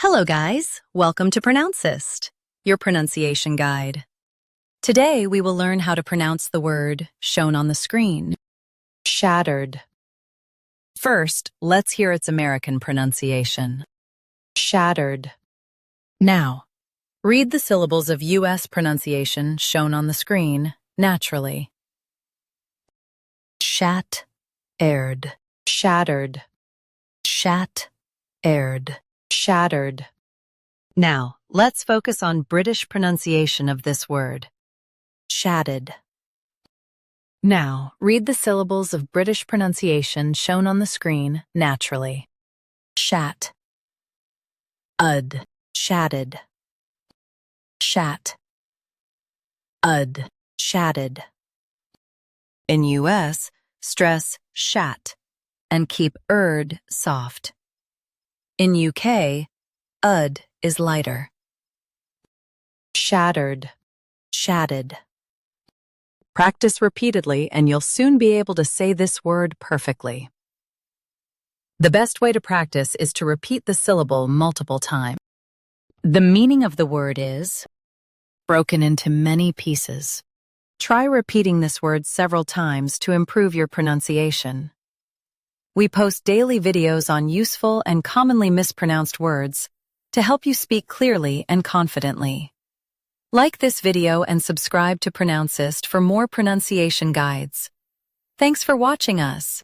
Hello guys, welcome to Pronouncist, your pronunciation guide. Today we will learn how to pronounce the word shown on the screen, shattered. First, let's hear its American pronunciation, shattered. Now, read the syllables of U.S. pronunciation shown on the screen naturally. Shat-aired, shattered, shat-aired, shattered. Now, let's focus on British pronunciation of this word, shattered. Now, read the syllables of British pronunciation shown on the screen naturally. Shat, ud, shatted, shat, ud, shatted. In U.S., stress shat and keep erd soft. In UK, ud is lighter. Shattered, shatted. Practice repeatedly and you'll soon be able to say this word perfectly. The best way to practice is to repeat the syllable multiple times. The meaning of the word is broken into many pieces. Try repeating this word several times to improve your pronunciation. We post daily videos on useful and commonly mispronounced words to help you speak clearly and confidently. Like this video and subscribe to Pronouncist for more pronunciation guides. Thanks for watching us.